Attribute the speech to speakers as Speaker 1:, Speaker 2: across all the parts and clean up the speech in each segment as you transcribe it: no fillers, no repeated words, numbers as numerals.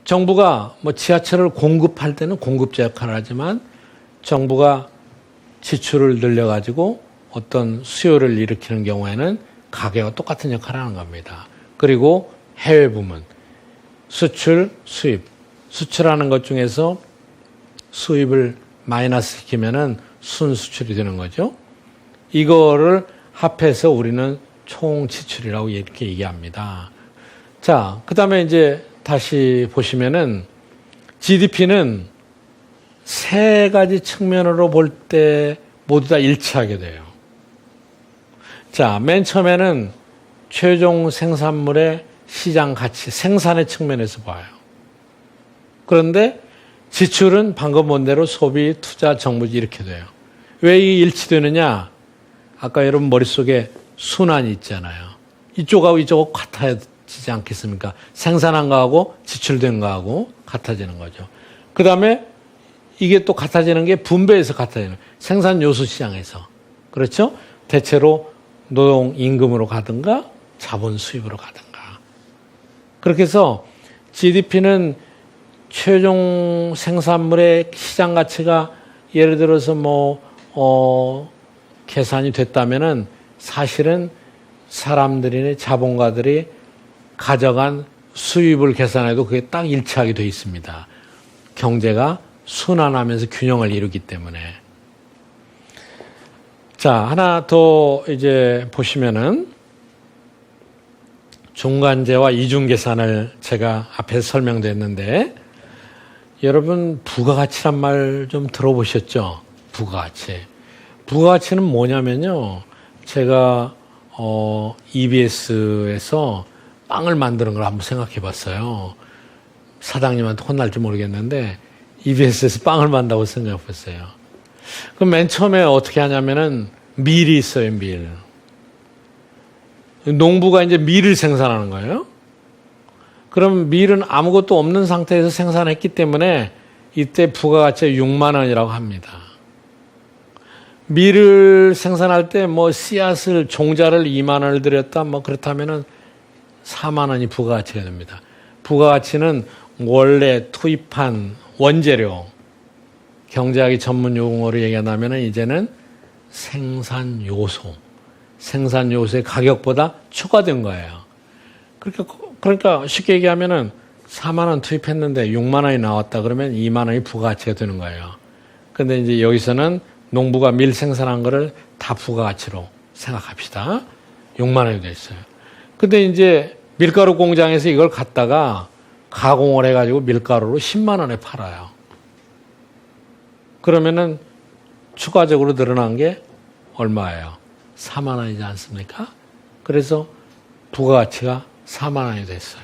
Speaker 1: 정부가 뭐 지하철을 공급할 때는 공급자 역할을 하지만 정부가 지출을 늘려가지고 어떤 수요를 일으키는 경우에는 가계와 똑같은 역할을 하는 겁니다. 그리고 해외 부문, 수출, 수입. 수출하는 것 중에서 수입을 마이너스 시키면은 순수출이 되는 거죠. 이거를 합해서 우리는 총 지출이라고 이렇게 얘기합니다. 자, 그 다음에 이제 다시 보시면은 GDP는 세 가지 측면으로 볼 때 모두 다 일치하게 돼요. 자, 맨 처음에는 최종 생산물의 시장 가치, 생산의 측면에서 봐요. 그런데 지출은 방금 본 대로 소비, 투자, 정부지 이렇게 돼요. 왜 이게 일치되느냐? 아까 여러분 머릿속에 순환이 있잖아요. 이쪽하고 이쪽하고 같아지지 않겠습니까? 생산한 거하고 지출된 거하고 같아지는 거죠. 그 다음에 이게 또 같아지는 게 분배해서 같아지는 생산 요소 시장에서. 그렇죠? 대체로 노동 임금으로 가든가 자본 수입으로 가든가. 그렇게 해서 GDP는 최종 생산물의 시장 가치가 예를 들어서 계산이 됐다면은 사실은 사람들이 자본가들이 가져간 수입을 계산해도 그게 딱 일치하게 돼 있습니다. 경제가 순환하면서 균형을 이루기 때문에. 자, 하나 더 이제 보시면은 중간재와 이중계산을 제가 앞에서 설명드렸는데 여러분 부가가치란 말 좀 들어보셨죠? 부가가치. 부가가치는 뭐냐면요. 제가 EBS에서 빵을 만드는 걸 한번 생각해 봤어요. 사장님한테 혼날지 모르겠는데 EBS에서 빵을 만든다고 생각해 봤어요. 그럼 맨 처음에 어떻게 하냐면은 밀이 있어요, 밀. 농부가 이제 밀을 생산하는 거예요. 그럼 밀은 아무것도 없는 상태에서 생산했기 때문에 이때 부가가치가 6만 원이라고 합니다. 밀을 생산할 때 씨앗을, 종자를 2만 원을 들였다, 그렇다면은 4만 원이 부가가치가 됩니다. 부가가치는 원래 투입한 원재료, 경제학의 전문 용어로 얘기한다면은 이제는 생산 요소, 생산 요소의 가격보다 추가된 거예요. 그러니까 쉽게 얘기하면은 4만 원 투입했는데 6만 원이 나왔다 그러면 2만 원이 부가가치가 되는 거예요. 근데 이제 여기서는 농부가 밀 생산한 거를 다 부가가치로 생각합시다. 6만 원이 됐어요. 근데 이제 밀가루 공장에서 이걸 갖다가 가공을 해가지고 밀가루로 10만 원에 팔아요. 그러면은 추가적으로 늘어난 게 얼마예요? 4만 원이지 않습니까? 그래서 부가가치가 4만 원이 됐어요.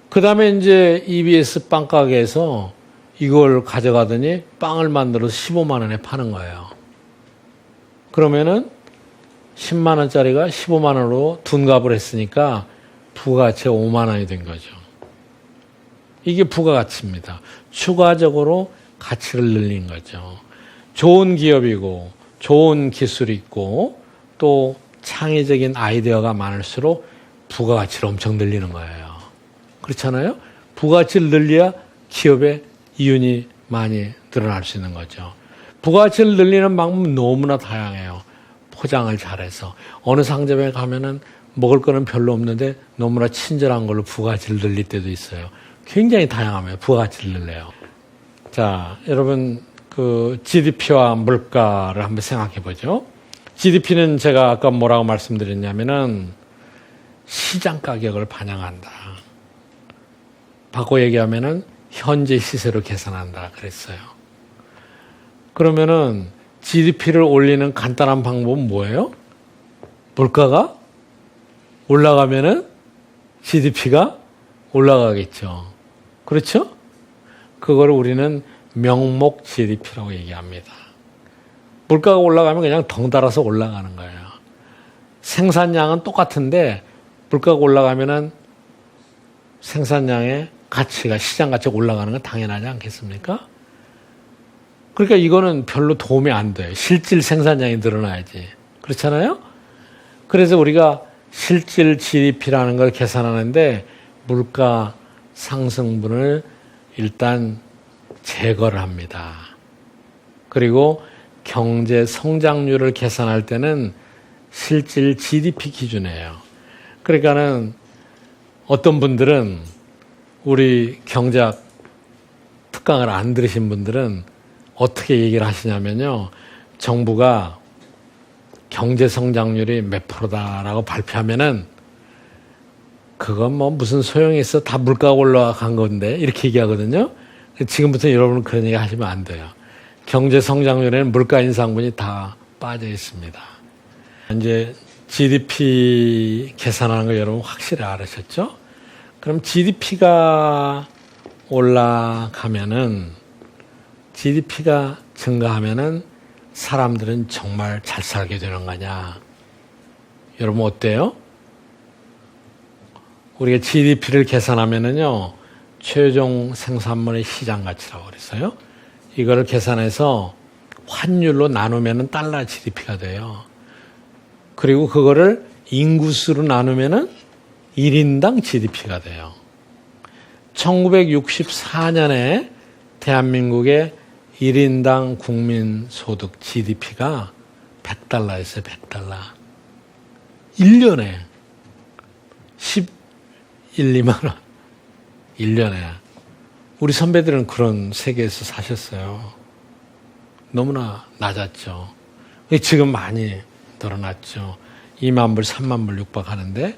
Speaker 1: 그 다음에 이제 EBS 빵가게에서 이걸 가져가더니 빵을 만들어서 15만 원에 파는 거예요. 그러면은 10만 원짜리가 15만 원으로 둔갑을 했으니까 부가가치가 5만 원이 된 거죠. 이게 부가가치입니다. 추가적으로 가치를 늘린 거죠. 좋은 기업이고 좋은 기술이 있고 또 창의적인 아이디어가 많을수록 부가가치를 엄청 늘리는 거예요. 그렇잖아요? 부가가치를 늘려야 기업의 이윤이 많이 늘어날 수 있는 거죠. 부가가치를 늘리는 방법은 너무나 다양해요. 포장을 잘해서. 어느 상점에 가면은 먹을 거는 별로 없는데 너무나 친절한 걸로 부가가치를 늘릴 때도 있어요. 굉장히 다양합니다. 부가가치를 늘려요. 자, 여러분, GDP와 물가를 한번 생각해 보죠. GDP는 제가 아까 뭐라고 말씀드렸냐면은 시장 가격을 반영한다. 바꿔 얘기하면은 현재 시세로 계산한다 그랬어요. 그러면은 GDP를 올리는 간단한 방법은 뭐예요? 물가가 올라가면은 GDP가 올라가겠죠. 그렇죠? 그걸 우리는 명목 GDP라고 얘기합니다. 물가가 올라가면 그냥 덩달아서 올라가는 거예요. 생산량은 똑같은데 물가가 올라가면은 생산량의 가치가, 시장 가치가 올라가는 건 당연하지 않겠습니까? 그러니까 이거는 별로 도움이 안 돼요. 실질 생산량이 늘어나야지. 그렇잖아요? 그래서 우리가 실질 GDP라는 걸 계산하는데 물가 상승분을 일단 제거를 합니다. 그리고 경제 성장률을 계산할 때는 실질 GDP 기준이에요. 그러니까는 어떤 분들은 우리 경제학 특강을 안 들으신 분들은 어떻게 얘기를 하시냐면요. 정부가 경제 성장률이 몇 프로다라고 발표하면은 그건 뭐 무슨 소용이 있어? 다 물가가 올라간 건데 이렇게 얘기하거든요. 지금부터 여러분은 그런 얘기 하시면 안 돼요. 경제 성장률에는 물가 인상분이 다 빠져 있습니다. 이제 GDP 계산하는 거 여러분 확실히 알으셨죠? 그럼 GDP가 올라가면은 GDP가 증가하면은 사람들은 정말 잘 살게 되는 거냐? 여러분 어때요? 우리가 GDP를 계산하면은요, 최종 생산물의 시장 가치라고 그랬어요. 이거를 계산해서 환율로 나누면은 달러 GDP가 돼요. 그리고 그거를 인구수로 나누면은 1인당 GDP가 돼요. 1964년에 대한민국의 1인당 국민소득 GDP가 100달러였어요, 100달러. 1년에 2만 원. 1년에. 우리 선배들은 그런 세계에서 사셨어요. 너무나 낮았죠. 지금 많이 늘어났죠. 2만 불, 3만 불 육박하는데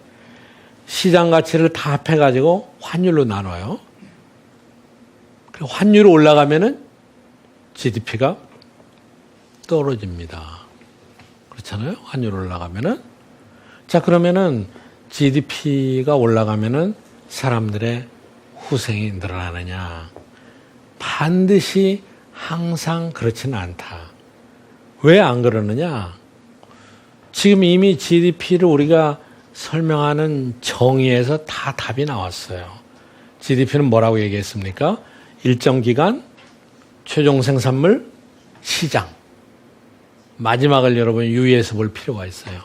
Speaker 1: 시장 가치를 다 합해가지고 환율로 나눠요. 그리고 환율이 올라가면은 GDP가 떨어집니다. 그렇잖아요? 환율 올라가면은. 자, 그러면은 GDP가 올라가면은 사람들의 후생이 늘어나느냐? 반드시 항상 그렇지는 않다. 왜 안 그러느냐? 지금 이미 GDP를 우리가 설명하는 정의에서 다 답이 나왔어요. GDP는 뭐라고 얘기했습니까? 일정 기간, 최종 생산물, 시장. 마지막을 여러분 유의해서 볼 필요가 있어요.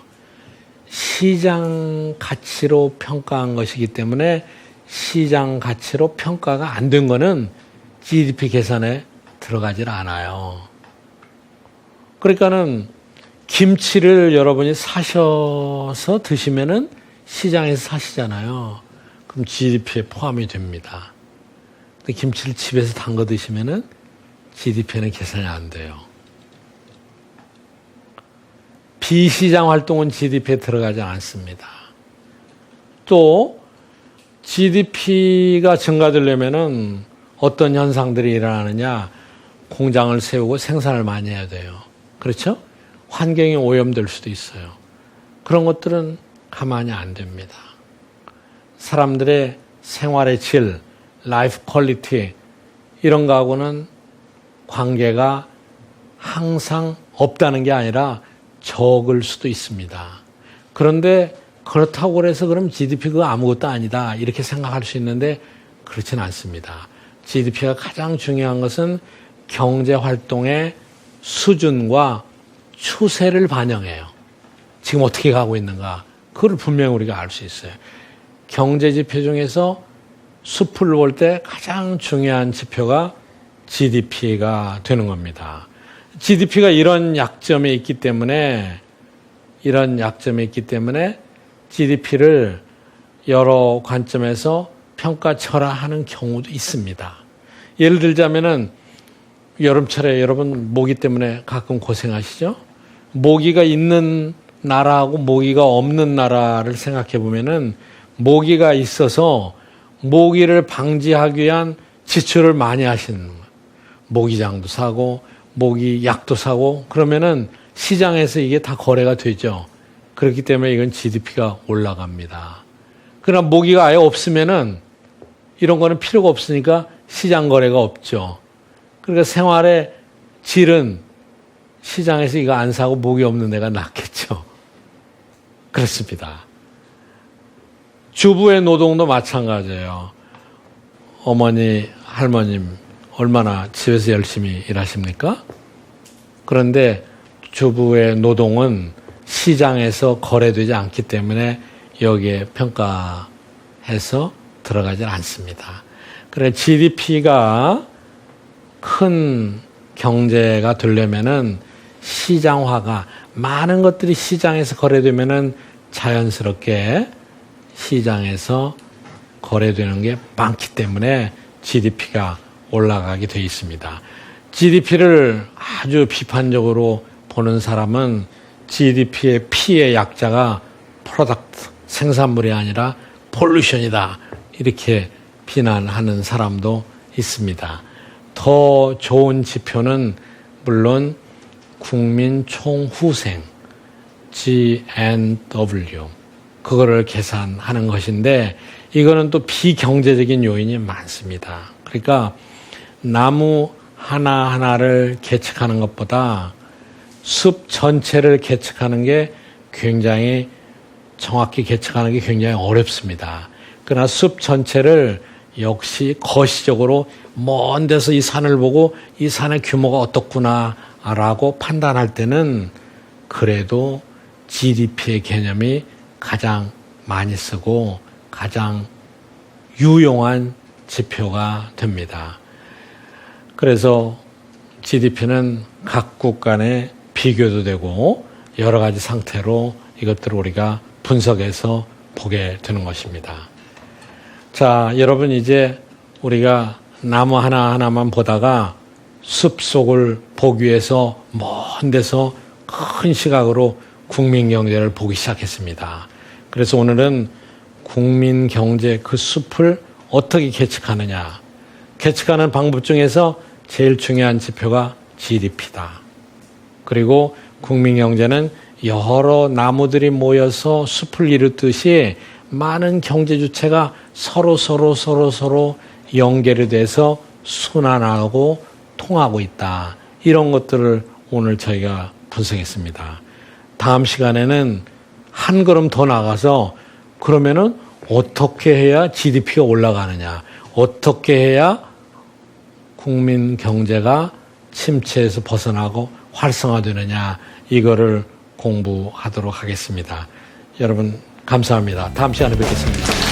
Speaker 1: 시장 가치로 평가한 것이기 때문에 시장 가치로 평가가 안 된 거는 GDP 계산에 들어가질 않아요. 그러니까는 김치를 여러분이 사셔서 드시면은 시장에서 사시잖아요. 그럼 GDP에 포함이 됩니다. 근데 김치를 집에서 담궈 드시면은 GDP에는 계산이 안 돼요. 비시장 활동은 GDP에 들어가지 않습니다. 또 GDP가 증가되려면은 어떤 현상들이 일어나느냐? 공장을 세우고 생산을 많이 해야 돼요. 그렇죠? 환경이 오염될 수도 있어요. 그런 것들은 가만히 안 됩니다. 사람들의 생활의 질, 라이프 퀄리티 이런 거하고는 관계가 항상 없다는 게 아니라 적을 수도 있습니다. 그런데 그렇다고 해서 그럼 GDP 그거 아무것도 아니다 이렇게 생각할 수 있는데 그렇지는 않습니다. GDP가 가장 중요한 것은 경제활동의 수준과 추세를 반영해요. 지금 어떻게 가고 있는가 그걸 분명히 우리가 알 수 있어요. 경제지표 중에서 숲을 볼 때 가장 중요한 지표가 GDP가 되는 겁니다. GDP가 이런 약점이 있기 때문에 GDP를 여러 관점에서 평가철하하는 경우도 있습니다. 예를 들자면은 여름철에 여러분 모기 때문에 가끔 고생하시죠? 모기가 있는 나라하고 모기가 없는 나라를 생각해 보면은 모기가 있어서 모기를 방지하기 위한 지출을 많이 하시는 거예요. 모기장도 사고 모기 약도 사고 그러면은 시장에서 이게 다 거래가 되죠. 그렇기 때문에 이건 GDP가 올라갑니다. 그러나 모기가 아예 없으면은 이런 거는 필요가 없으니까 시장 거래가 없죠. 그러니까 생활의 질은 시장에서 이거 안 사고 모기 없는 데가 낫겠죠. 그렇습니다. 주부의 노동도 마찬가지예요. 어머니, 할머님 얼마나 집에서 열심히 일하십니까? 그런데 주부의 노동은 시장에서 거래되지 않기 때문에 여기에 평가해서 들어가질 않습니다. 그래 GDP가 큰 경제가 되려면은 시장화가 많은 것들이 시장에서 거래되면은 자연스럽게 시장에서 거래되는 게 많기 때문에 GDP가 올라가게 돼 있습니다. GDP를 아주 비판적으로 보는 사람은 GDP의 P의 약자가 프로덕트, 생산물이 아니라 폴루션이다. 이렇게 비난하는 사람도 있습니다. 더 좋은 지표는 물론 국민 총후생, GNW, 그거를 계산하는 것인데 이거는 또 비경제적인 요인이 많습니다. 그러니까 나무 하나하나를 계측하는 것보다 숲 전체를 계측하는 게 굉장히 정확히 계측하는 게 굉장히 어렵습니다. 그러나 숲 전체를 역시 거시적으로 먼 데서 이 산을 보고 이 산의 규모가 어떻구나라고 판단할 때는 그래도 GDP의 개념이 가장 많이 쓰고 가장 유용한 지표가 됩니다. 그래서 GDP는 각국 간의 비교도 되고 여러 가지 상태로 이것들을 우리가 분석해서 보게 되는 것입니다. 자, 여러분 이제 우리가 나무 하나하나만 보다가 숲속을 보기 위해서 먼 데서 큰 시각으로 국민경제를 보기 시작했습니다. 그래서 오늘은 국민경제 그 숲을 어떻게 계측하느냐. 계측하는 방법 중에서 제일 중요한 지표가 GDP다. 그리고 국민경제는 여러 나무들이 모여서 숲을 이루듯이 많은 경제 주체가 서로 연결이 돼서 순환하고 통하고 있다. 이런 것들을 오늘 저희가 분석했습니다. 다음 시간에는 한 걸음 더 나가서 그러면은 어떻게 해야 GDP가 올라가느냐, 어떻게 해야 국민 경제가 침체에서 벗어나고 활성화되느냐, 이거를 공부하도록 하겠습니다. 여러분 감사합니다. 다음 시간에 뵙겠습니다.